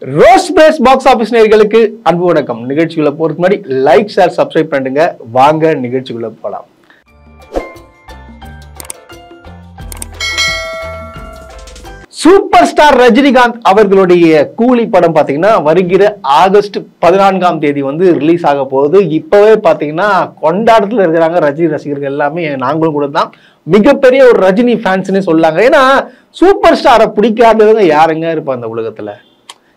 Rose brace box office நேயர்களுக்கு அன்பு வணக்கம். நிகழ்ச்சிக்குள்ள போறதுக்கு முன்னாடி லைக், ஷேர், சப்ஸ்கிரைப் பண்ணுங்க. வாங்க நிகழ்ச்சிக்குள்ள போலாம். சூப்பர் ஸ்டார் ரஜினிகாந்த் அவர்களுடைய கூலி படம் பாத்தீங்கன்னா வருகிற ஆகஸ்ட் 14ஆம் தேதி ரிலீஸ் ஆக போகுது. இப்பவே பாத்தீங்கன்னா கொண்டாட்டத்துல இருக்கிறாங்க ரஜினி ரசிகர்கள் எல்லாமே. நாங்களும் கூட தான் மிகப்பெரிய ஒரு ரஜினி ஃபேன்ஸ்னே சொல்லாங்க. ஏன்னா சூப்பர் ஸ்டாரை பிடிக்காதவங்க யாருங்க இருப்பா அந்த உலகத்துல?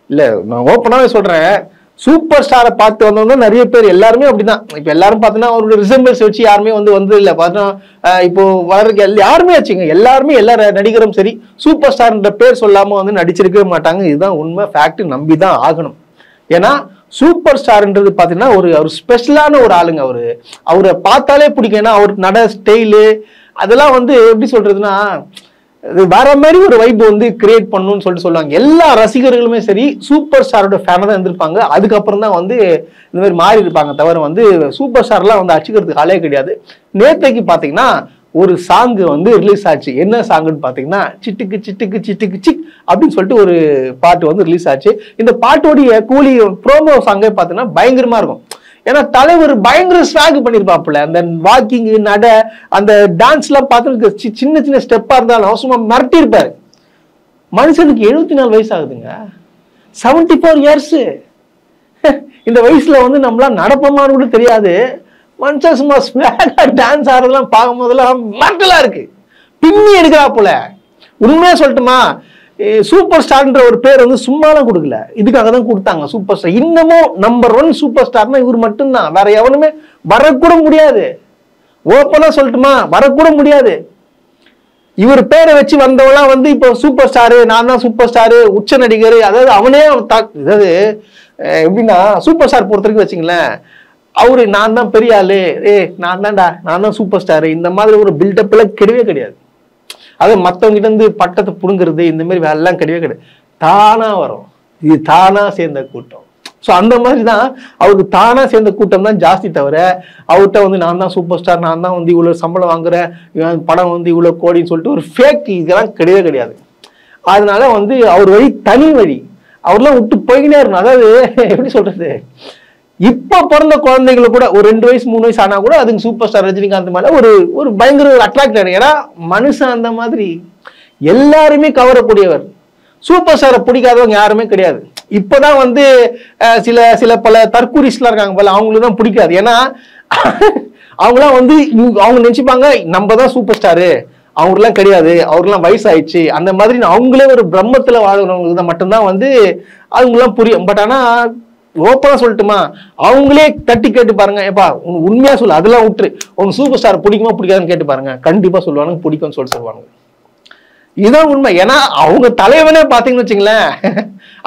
இல்ல, நான் ஓப்பனாவே சொல்றேன், சூப்பர் ஸ்டாரை பார்த்து வந்தவங்க நிறைய பேர், எல்லாருமே அப்படிதான். இப்ப எல்லாரும் பாத்தீங்கன்னா அவரோட ரிசம்பிள்ஸ் வச்சு யாருமே வந்து இல்ல பாத்தீங்கன்னா இப்போ வளர்க்க யாருமே வச்சுங்க, எல்லாருமே எல்லா நடிகரும் சரி சூப்பர் ஸ்டார்ன்ற பேர் சொல்லாம நடிச்சிருக்கவே மாட்டாங்க. இதுதான் உண்மை, ஃபேக்ட், நம்பிதான் ஆகணும். ஏன்னா சூப்பர் ஸ்டார்ன்றது பாத்தீங்கன்னா ஒரு ஸ்பெஷலான ஒரு ஆளுங்க. அவரை பார்த்தாலே பிடிக்கும். ஏன்னா அவர் நட ஸ்டைலு அதெல்லாம் எப்படி சொல்றதுன்னா வேற மாதிரி ஒரு வைப் கிரியேட் பண்ணணும்னு சொல்லுவாங்க. எல்லா ரசிகர்களுமே சரி சூப்பர் ஸ்டாரோட ஃபேனை தான் இருந்திருப்பாங்க. அதுக்கப்புறம் தான் இந்த மாதிரி மாறி இருப்பாங்க. தவிர சூப்பர் ஸ்டார்லாம் அடிச்சுக்கிறதுக்கு ஆளே கிடையாது. நேத்தைக்கு பாத்தீங்கன்னா ஒரு சாங் ரிலீஸ் ஆச்சு. என்ன சாங்குன்னு பாத்தீங்கன்னா சிட்டுக்கு சிட்டுக்கு சிட்டுக்கு சிக் அப்படின்னு சொல்லிட்டு ஒரு பாட்டு ரிலீஸ் ஆச்சு. இந்த பாட்டோடைய கூலி ப்ரோமோ சாங்கே பாத்தீங்கன்னா பயங்கரமா இருக்கும். ஏன்னா தலைவர் பயங்கர ஸ்வாக் பண்ணிருப்பாப்புல. அந்த வாக்கிங், நட, அந்த டான்ஸ் எல்லாம் பார்த்து சின்ன சின்ன ஸ்டெப்பா இருந்தாலும் அவசரமா மிரட்டி இருப்பாரு. மனுஷனுக்கு 74 வயசு ஆகுதுங்க, 74 இயர்ஸ். இந்த வயசுல நம்மளாம் நடப்போமான்னு கூட தெரியாது. மனுஷன் சும்மா ஸ்வாகா டான்ஸ் ஆடுறதெல்லாம் பார்க்கும் போதெல்லாம் மட்டலா இருக்கு, பின்னி எடுக்கிறாப்புல. உண்மையா சொல்லட்டுமா, சூப்பர் ஸ்டார்ன்ற ஒரு பேர் சும்மாலாம் கொடுக்கல, இதுக்காக தான் கொடுத்தாங்க சூப்பர் ஸ்டார். இன்னமும் நம்பர் 1 சூப்பர் ஸ்டார்னா இவர் மட்டும்தான், வேற எவனுமே வரக்கூட முடியாது. ஓப்பனா சொல்லட்டுமா, வரக்கூட முடியாது. இவர் பேரை வச்சு வந்தவெல்லாம் இப்போ சூப்பர் ஸ்டாரு, நான் தான் சூப்பர் ஸ்டாரு, உச்ச நடிகர், அதாவது அவனே அதாவது எப்படின்னா சூப்பர் ஸ்டார் பொறுத்த வரைக்கும் வச்சுங்களேன், அவரு நான் தான் பெரிய ஆளு, நான் தான் சூப்பர் ஸ்டாரு, இந்த மாதிரி ஒரு பில்டப் எல்லாம் கிடையவே கிடையாது. அது மற்றவங்க கிட்ட பட்டத்தை புடுங்கிறது இந்த மாதிரி வேலை எல்லாம் கிடையவே கிடையாது. தானா வரும், இது தானா சேர்ந்த கூட்டம். ஸோ அந்த மாதிரி தான் அவருக்கு தானா சேர்ந்த கூட்டம் தான் ஜாஸ்தி. தவிர அவர்கிட்ட நான் தான் சூப்பர் ஸ்டார், நான் தான் இவ்வளோ சம்பளம் வாங்குறேன், படம் இவ்வளோ கோடின்னு சொல்லிட்டு ஒரு ஃபேக் இதெல்லாம் கிடையவே கிடையாது. அதனால அவர் வழி தனி வழி, அவர்லாம் விட்டு போய்கினே இருக்கணும். அதாவது எப்படி சொல்றது, இப்ப பிறந்த குழந்தைகளை கூட ஒரு 2 வயசு 3 வயசு ஆனா கூட அதுக்கு சூப்பர் ஸ்டார் ரஜினிகாந்த் மேல ஒரு பயங்கர ஒரு அட்ராக்ட் ஆயிடும். ஏன்னா மனுஷன் அந்த மாதிரி எல்லாருமே கவரக்கூடியவர். சூப்பர் ஸ்டாரை பிடிக்காதவங்க யாருமே கிடையாது. இப்பதான் சில பல தற்கூரிஸ்லாம் இருக்காங்க போல, அவங்களுக்கு தான் பிடிக்காது. ஏன்னா அவங்களாம் அவங்க நினைச்சுப்பாங்க நம்ம தான் சூப்பர் ஸ்டாரு, அவங்களுக்குலாம் கிடையாது, அவருக்குலாம் வயசாயிடுச்சு, அந்த மாதிரி அவங்களே ஒரு பிரம்மத்துல வாழ்கிறவங்களுக்கு தான் மட்டும்தான் அவங்களாம் புரியும். பட் ஆனா ஓப்பனா சொல்லட்டுமா, அவங்களே தட்டி கேட்டு பாருங்க, ஏப்பா உண்மையா சொல்லு, அதெல்லாம் விட்டுரு, உங்க சூப்பர் ஸ்டார் பிடிக்குமா பிடிக்காதுன்னு கேட்டு பாருங்க, கண்டிப்பா சொல்லுவாங்க பிடிக்கும்னு சொல்லுவாங்க. இதுதான் உண்மை. ஏன்னா அவங்க தலைவனே பாத்தீங்கன்னு வச்சுங்களேன்,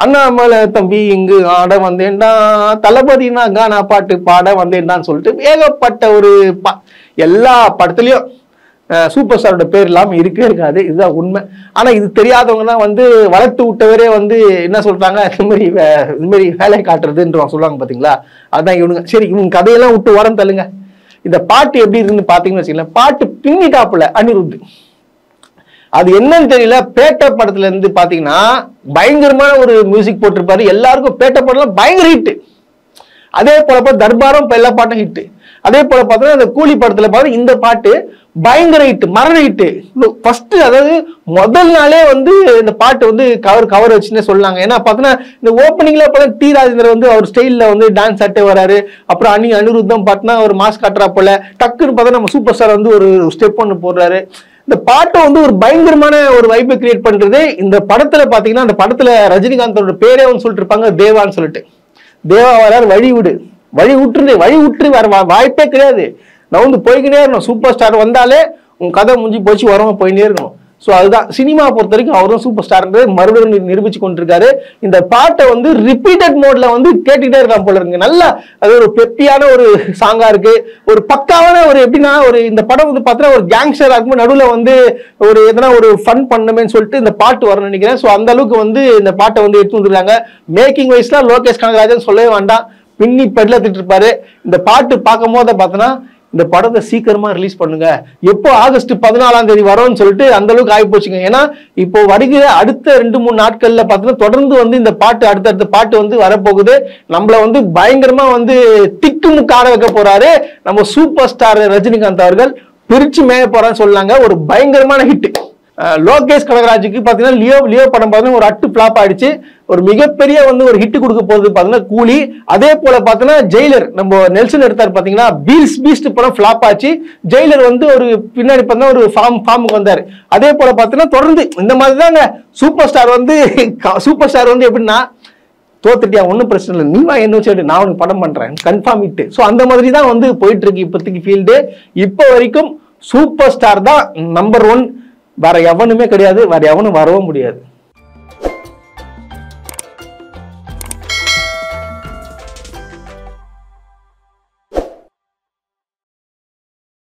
அண்ணாமலை தம்பி இங்கு ஆட வந்தேன்டா, தளபதினா கானா பாட்டு பாட வந்தேன்டான்னு சொல்லிட்டு ஏகப்பட்ட ஒரு எல்லா படத்துலயும் சூப்பர் ஸ்டாரோட பேர் இல்லாம இருக்கவே இருக்காது. இதுதான் உண்மை. ஆனா இது தெரியாதவங்க தான் வளர்த்து விட்டவரே என்ன சொல்றாங்க, இது மாதிரி வேலை காட்டுறதுன்னு சொல்லுவாங்க பாத்தீங்களா. அதான் இவனுங்க. சரி, இவங்க கதையெல்லாம் விட்டு உரம் தள்ளுங்க. இந்த பாட்டு எப்படி இருக்குன்னு பாத்தீங்கன்னு வச்சுக்கலாம். பாட்டு பின்னிட்டாப்புல அனிருத், அது என்னன்னு தெரியல. பேட்ட படத்துல இருந்து பாத்தீங்கன்னா பயங்கரமான ஒரு மியூசிக் போட்டிருப்பாரு. எல்லாருக்கும் பேட்ட படம்லாம் பயங்கர ஹிட். அதே போல தர்பாரும் இப்ப எல்லா பாட்டும் ஹிட். அதே போல பார்த்தீங்கன்னா இந்த கூலி படத்துல பாத்தீங்கன்னா இந்த பாட்டு பயங்கர ஹிட், மரண ஹிட். ஃபர்ஸ்ட் அதாவது முதல் நாளே இந்த பாட்டு கவர் வச்சுன்னே சொல்லாங்க. ஏன்னா பாத்தீங்கன்னா இந்த ஓப்பனிங்ல டி ராஜேந்திரன் அவர் ஸ்டைல்ல டான்ஸ் ஆட்டே வராரு. அப்புறம் அனிருத்தம் பாத்தீங்கன்னா ஒரு மாஸ்க் காட்டுறா போல, டக்குன்னு பார்த்தா நம்ம சூப்பர் ஸ்டார் ஒரு ஸ்டெப் ஒன்று போடுறாரு. இந்த பாட்டை ஒரு பயங்கரமான ஒரு வைப்பை கிரியேட் பண்றது. இந்த படத்துல பாத்தீங்கன்னா அந்த படத்துல ரஜினிகாந்தோட பேரே சொல்லிட்டு இருப்பாங்க தேவான்னு சொல்லிட்டு. தேவா வராரு, வழி விட்டுரு வேற வாய்ப்பே கிடையாது, நான் போய்கினே இருக்கணும். சூப்பர் ஸ்டார் வந்தாலே உங்க கதை முடிஞ்சு போச்சு, வரவங்க போயினே இருக்கணும். ஸோ அதுதான் சினிமா பொறுத்த வரைக்கும் அவரும் சூப்பர் ஸ்டார்ன்றது மறுபடியும் நிரூபிச்சு கொண்டிருக்காரு. இந்த பாட்டை ரிப்பீட்டட் மோட்ல கேட்டுக்கிட்டே இருக்கான் போல இருக்கு. நல்லா அது ஒரு பெப்பியான ஒரு சாங்கா இருக்கு, ஒரு பக்காவான ஒரு எப்படின்னா இந்த படம் பார்த்தீங்கன்னா ஒரு கேங்ஸ்டர் ஆகும் நடுவில் ஒரு எதனா ஒரு ஃபன் பண்ணுமேன்னு சொல்லிட்டு இந்த பாட்டு வரணும்னு நினைக்கிறேன். ஸோ அந்த அளவுக்கு இந்த பாட்டை எடுத்து வந்துருக்காங்க. மேக்கிங் வைஸ்லாம் லோகேஷ் கனகராஜன் சொல்லவே வேண்டாம், பின்னி பெடல திட்டு இருப்பாரு. இந்த பாட்டு பார்க்கும் போது பார்த்தோன்னா இந்த படத்தை சீக்கிரமா ரிலீஸ் பண்ணுங்க, எப்போ ஆகஸ்ட் 14ஆம் தேதி வரும்னு சொல்லிட்டு அந்த அளவுக்கு ஆகி போச்சுங்க. ஏன்னா இப்போ வருகிற அடுத்த 2-3 நாட்கள்ல பார்த்தீங்கன்னா தொடர்ந்து வந்து இந்த பாட்டு அடுத்தடுத்த பாட்டு வந்து வரப்போகுது. நம்மள வந்து பயங்கரமா வந்து திக்குமுக்காட வைக்க போறாரு நம்ம சூப்பர் ஸ்டார் ரஜினிகாந்த் அவர்கள். பிரிச்சு மேய போறான்னு சொல்லாங்க. ஒரு பயங்கரமான ஹிட். லோகேஷ் கனகராஜுக்கு பாத்தீங்கன்னா லியோ படம் பாத்தீங்கன்னா ஒரு அட்டு பிளாப் ஆயிடுச்சு. ஒரு மிகப்பெரிய வந்து ஒரு ஹிட் கொடுக்க போகுது பாத்தீங்கன்னா கூலி. அதே போல பாத்தீங்கன்னா ஜெயிலர் நம்ம நெல்சன் எடுத்தாரு பாத்தீங்கன்னா, பீஸ்ட் படம் பிளாப் ஆச்சு. ஜெயிலர் வந்து ஒரு பின்னாடி பார்த்தா ஒரு ஃபார்முக்கு வந்தாரு. அதே போல பாத்தீங்கன்னா தொடர்ந்து இந்த மாதிரி தாங்க சூப்பர் ஸ்டார் வந்து எப்படின்னா, தோத்துட்டியா ஒன்னும் பிரச்சனை இல்லை, நீ வா என்ன வச்சு நான் உனக்கு படம் பண்றேன் கன்ஃபார்ம் ஹிட். ஸோ அந்த மாதிரி தான் வந்து போயிட்டு இருக்கு இப்போதைக்கு ஃபீல்டு. இப்போ வரைக்கும் சூப்பர் ஸ்டார் தான் நம்பர் 1, வேற எவனுமே கிடையாது, வேற எவனும் வரவும் முடியாது.